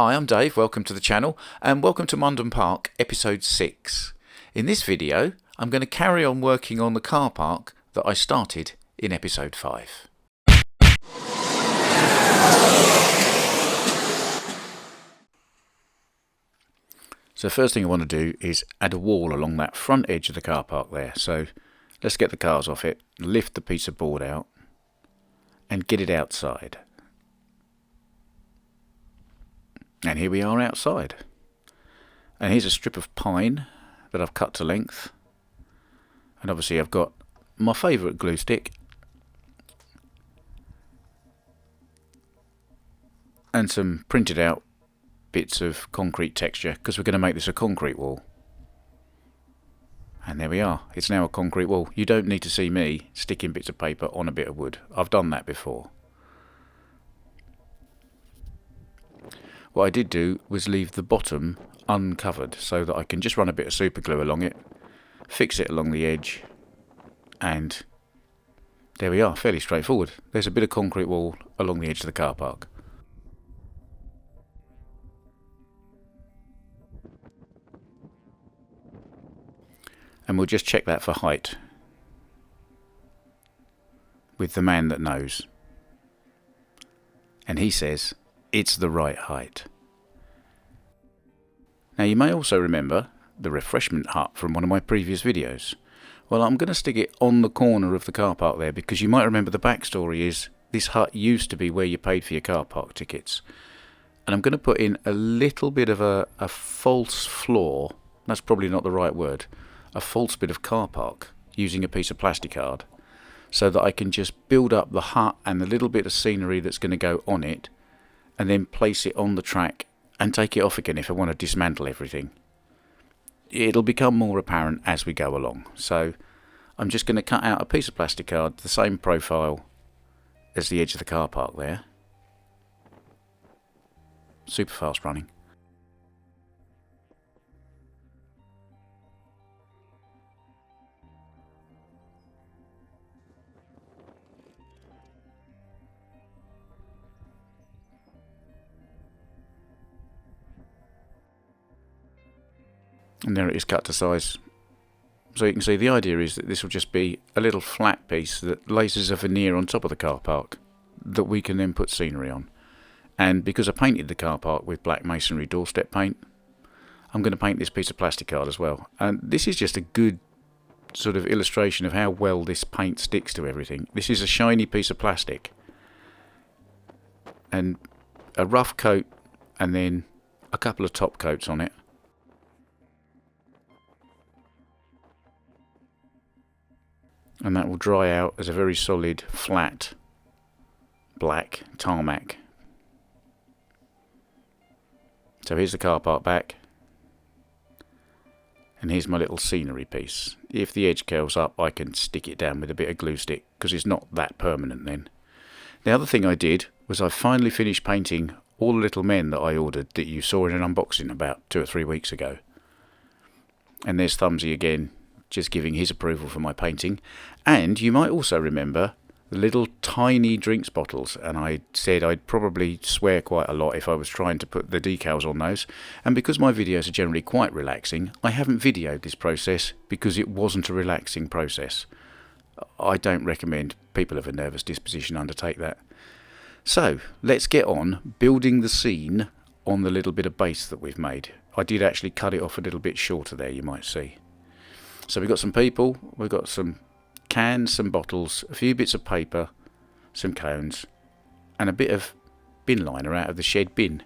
Hi, I'm Dave, welcome to the channel and welcome to Mundon Park episode 6. In this video I'm going to carry on working on the car park that I started in episode 5. So the first thing I want to do is add a wall along that front edge of the car park there. So let's get the cars off it, lift the piece of board out and get it outside. And here we are outside. And here's a strip of pine that I've cut to length. And obviously I've got my favourite glue stick. And some printed out bits of concrete texture, because we're going to make this a concrete wall. And there we are. It's now a concrete wall. You don't need to see me sticking bits of paper on a bit of wood. I've done that before. What I did do was leave the bottom uncovered so that I can just run a bit of super glue along it, fix it along the edge, and there we are, fairly straightforward. There's a bit of concrete wall along the edge of the car park. And we'll just check that for height with the man that knows. And he says it's the right height. Now you may also remember the refreshment hut from one of my previous videos. Well, I'm going to stick it on the corner of the car park there, because you might remember the backstory is this hut used to be where you paid for your car park tickets. And I'm going to put in a little bit of a false floor, that's probably not the right word, a false bit of car park using a piece of plastic card, so that I can just build up the hut and the little bit of scenery that's going to go on it, and then place it on the track and take it off again if I want to dismantle everything. It'll become more apparent as we go along. So I'm just going to cut out a piece of plastic card, the same profile as the edge of the car park there. Super fast running. And there it is, cut to size. So you can see the idea is that this will just be a little flat piece that laces a veneer on top of the car park that we can then put scenery on. And because I painted the car park with black masonry doorstep paint, I'm going to paint this piece of plastic card as well. And this is just a good sort of illustration of how well this paint sticks to everything. This is a shiny piece of plastic and a rough coat and then a couple of top coats on it. And that will dry out as a very solid, flat, black tarmac. So here's the car park back. And here's my little scenery piece. If the edge curls up, I can stick it down with a bit of glue stick, because it's not that permanent then. The other thing I did was I finally finished painting all the little men that I ordered that you saw in an unboxing about 2 or 3 weeks ago. And there's Thumbsy again, just giving his approval for my painting. And you might also remember the little tiny drinks bottles, and I said I'd probably swear quite a lot if I was trying to put the decals on those, and because my videos are generally quite relaxing, I haven't videoed this process because it wasn't a relaxing process. I don't recommend people of a nervous disposition undertake that. So let's get on building the scene on the little bit of base that we've made. I did actually cut it off a little bit shorter there, you might see. So we've got some people, we've got some cans, some bottles, a few bits of paper, some cones, and a bit of bin liner out of the shed bin,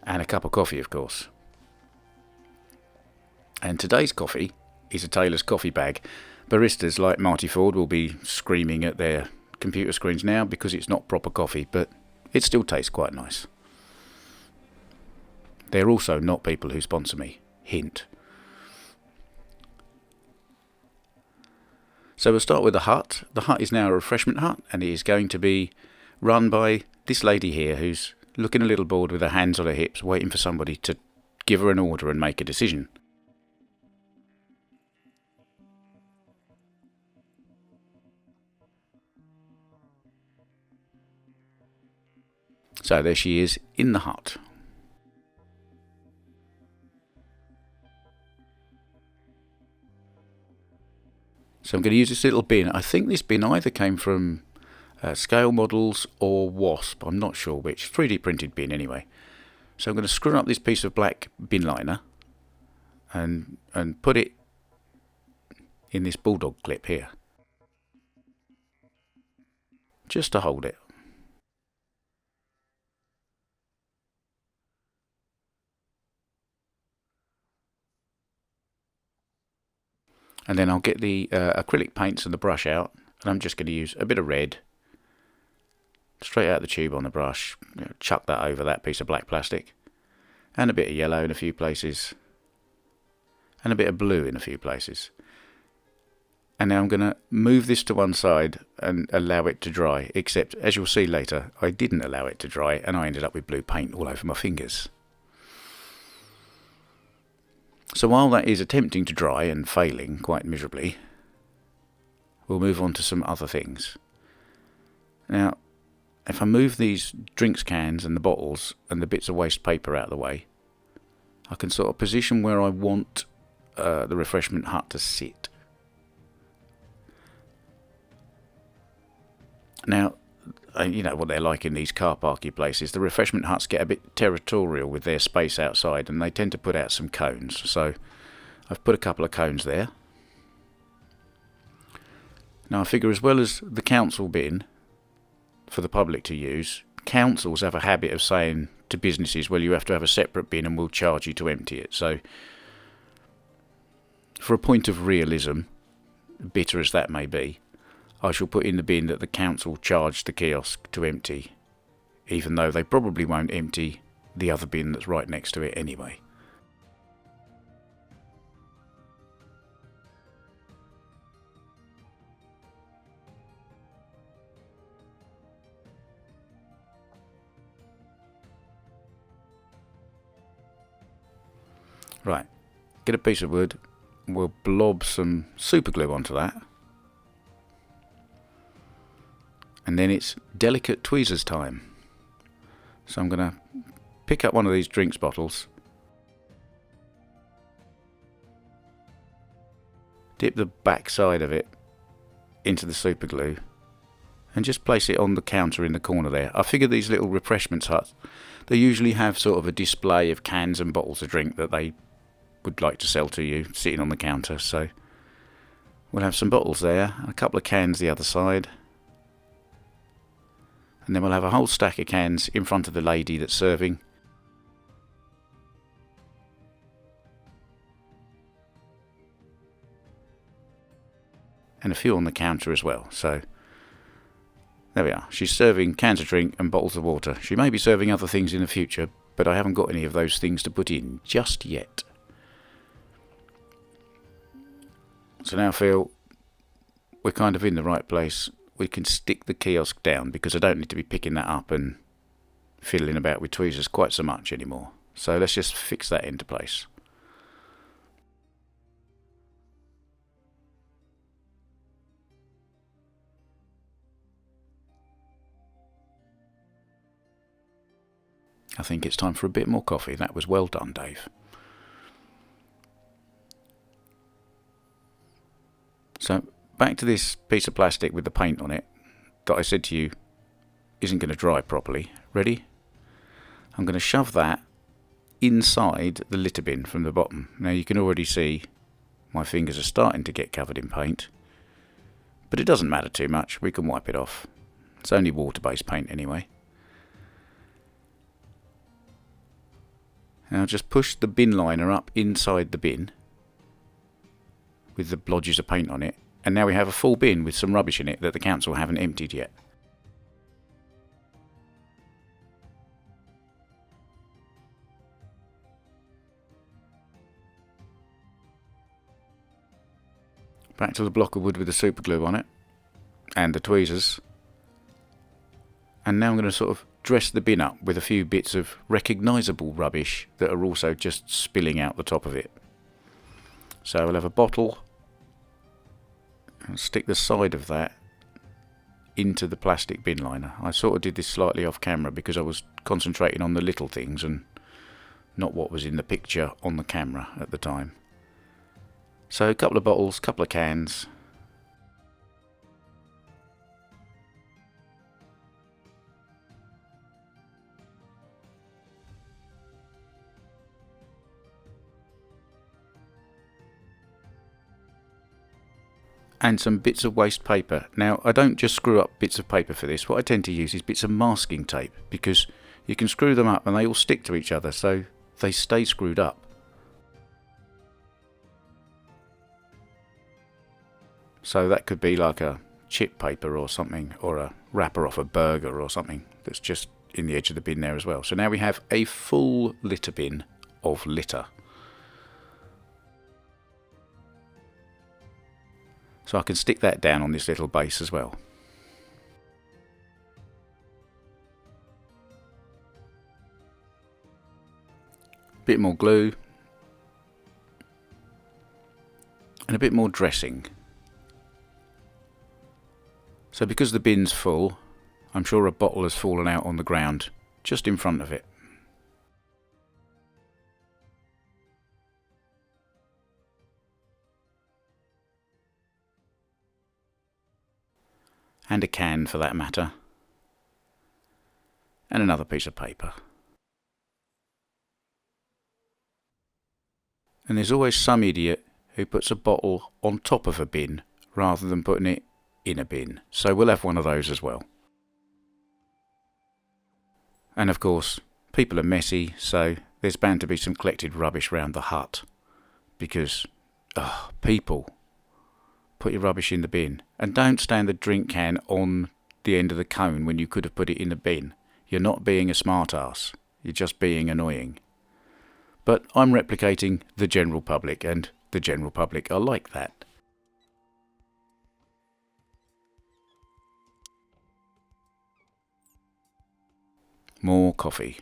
and a cup of coffee, of course. And today's coffee is a Taylor's coffee bag. Baristas like Marty Ford will be screaming at their computer screens now because it's not proper coffee, but it still tastes quite nice. They're also not people who sponsor me. Hint. So we'll start with the hut. The hut is now a refreshment hut, and it is going to be run by this lady here who's looking a little bored with her hands on her hips, waiting for somebody to give her an order and make a decision. So there she is in the hut. So I'm going to use this little bin. I think this bin either came from Scale Models or Wasp. I'm not sure which. 3D printed bin anyway. So I'm going to screw up this piece of black bin liner and put it in this bulldog clip here, just to hold it. And then I'll get the acrylic paints and the brush out, and I'm just going to use a bit of red straight out the tube on the brush, chuck that over that piece of black plastic, and a bit of yellow in a few places, and a bit of blue in a few places. And now I'm going to move this to one side and allow it to dry, except as you'll see later, I didn't allow it to dry and I ended up with blue paint all over my fingers. So while that is attempting to dry and failing quite miserably, we'll move on to some other things. Now, if I move these drinks cans and the bottles and the bits of waste paper out of the way, I can sort of position where I want the refreshment hut to sit. Now, you know what they're like in these car parky places. The refreshment huts get a bit territorial with their space outside, and they tend to put out some cones. So I've put a couple of cones there. Now I figure, as well as the council bin for the public to use, councils have a habit of saying to businesses, well, you have to have a separate bin and we'll charge you to empty it. So for a point of realism, bitter as that may be, I shall put in the bin that the council charged the kiosk to empty, even though they probably won't empty the other bin that's right next to it anyway. Right, get a piece of wood, we'll blob some super glue onto that. And then it's delicate tweezers time. So I'm going to pick up one of these drinks bottles, dip the back side of it into the super glue, and just place it on the counter in the corner there. I figure these little refreshments huts, they usually have sort of a display of cans and bottles of drink that they would like to sell to you sitting on the counter. So we'll have some bottles there, and a couple of cans the other side. And then we'll have a whole stack of cans in front of the lady that's serving. And a few on the counter as well. So there we are. She's serving cans of drink and bottles of water. She may be serving other things in the future, but I haven't got any of those things to put in just yet. So now I feel we're kind of in the right place. We can stick the kiosk down because I don't need to be picking that up and fiddling about with tweezers quite so much anymore. So let's just fix that into place. I think it's time for a bit more coffee. That was well done, Dave. So back to this piece of plastic with the paint on it that I said to you isn't going to dry properly. Ready? I'm going to shove that inside the litter bin from the bottom. Now you can already see my fingers are starting to get covered in paint, but it doesn't matter too much. We can wipe it off. It's only water-based paint anyway. Now just push the bin liner up inside the bin with the blodges of paint on it, and now we have a full bin with some rubbish in it that the council haven't emptied yet. Back to the block of wood with the super glue on it and the tweezers, and now I'm going to sort of dress the bin up with a few bits of recognisable rubbish that are also just spilling out the top of it. So we'll have a bottle and stick the side of that into the plastic bin liner. I sort of did this slightly off camera because I was concentrating on the little things and not what was in the picture on the camera at the time. So a couple of bottles, couple of cans, and some bits of waste paper. Now, I don't just screw up bits of paper for this. What I tend to use is bits of masking tape, because you can screw them up and they all stick to each other, so they stay screwed up. So that could be like a chip paper or something, or a wrapper off a burger or something that's just in the edge of the bin there as well. So now we have a full litter bin of litter. So I can stick that down on this little base as well. Bit more glue. And a bit more dressing. So because the bin's full, I'm sure a bottle has fallen out on the ground just in front of it. And a can for that matter. And another piece of paper. And there's always some idiot who puts a bottle on top of a bin rather than putting it in a bin. So we'll have one of those as well. And of course, people are messy, so there's bound to be some collected rubbish round the hut. Because, people, put your rubbish in the bin. And don't stand the drink can on the end of the cone when you could have put it in the bin. You're not being a smart ass. You're just being annoying. But I'm replicating the general public, and the general public are like that. More coffee.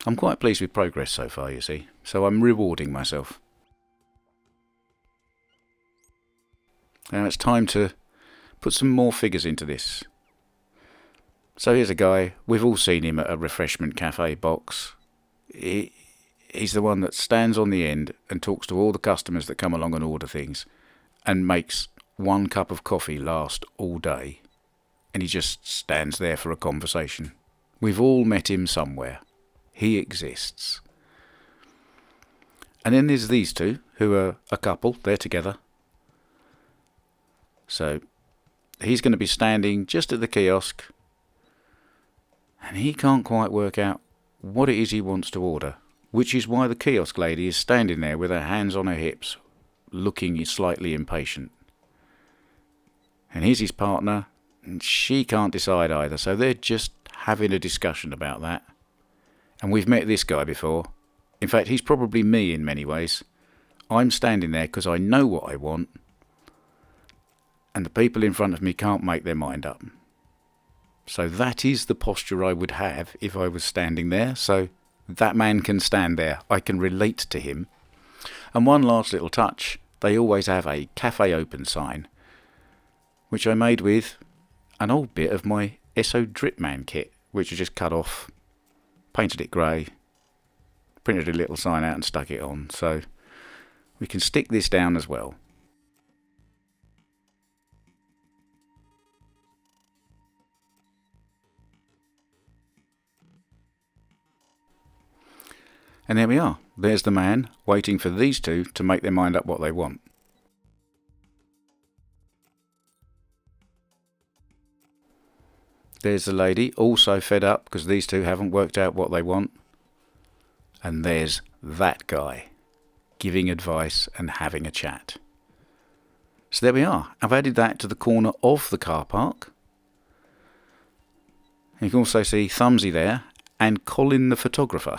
I'm quite pleased with progress so far, you see, so I'm rewarding myself. Now it's time to put some more figures into this. So here's a guy, we've all seen him at a refreshment cafe box. He's the one that stands on the end and talks to all the customers that come along and order things, and makes one cup of coffee last all day, and he just stands there for a conversation. We've all met him somewhere. He exists. And then there's these two, who are a couple. They're together. So he's going to be standing just at the kiosk, and he can't quite work out what it is he wants to order, which is why the kiosk lady is standing there with her hands on her hips, looking slightly impatient. And here's his partner, and she can't decide either, so they're just having a discussion about that. And we've met this guy before. In fact, he's probably me in many ways. I'm standing there because I know what I want, and the people in front of me can't make their mind up. So that is the posture I would have if I was standing there. So that man can stand there. I can relate to him. And one last little touch, they always have a cafe open sign, which I made with an old bit of my Esso Dripman kit, which I just cut off, painted it grey, printed a little sign out and stuck it on. So we can stick this down as well. And there we are. There's the man waiting for these two to make their mind up what they want. There's the lady, also fed up because these two haven't worked out what they want. And there's that guy, giving advice and having a chat. So there we are. I've added that to the corner of the car park. You can also see Thumbsy there, and Colin the photographer.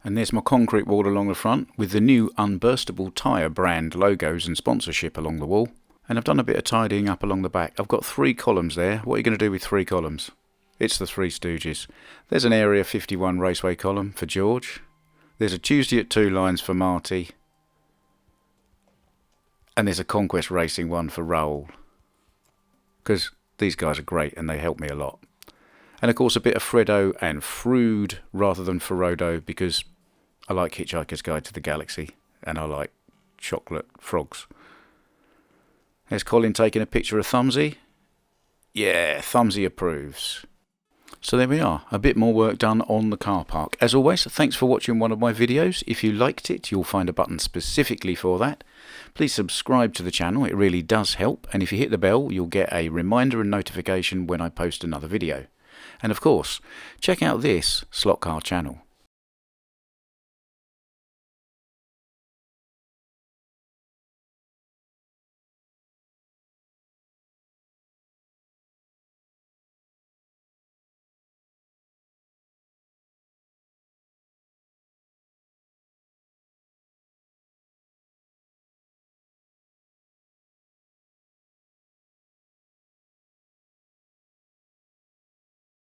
And there's my concrete wall along the front, with the new Unburstable Tyre brand logos and sponsorship along the wall. And I've done a bit of tidying up along the back. I've got 3 columns there. What are you going to do with 3 columns? It's the Three Stooges. There's an Area 51 Raceway column for George. There's a Tuesday at 2 lines for Marty. And there's a Conquest Racing one for Raoul. Because these guys are great and they help me a lot. And of course a bit of Freddo and Frood rather than Ferodo, because I like Hitchhiker's Guide to the Galaxy and I like chocolate frogs. There's Colin taking a picture of Thumbsy. Yeah, Thumbsy approves. So there we are, a bit more work done on the car park. As always, thanks for watching one of my videos. If you liked it, you'll find a button specifically for that. Please subscribe to the channel, it really does help. And if you hit the bell, you'll get a reminder and notification when I post another video. And of course, check out this slot car channel.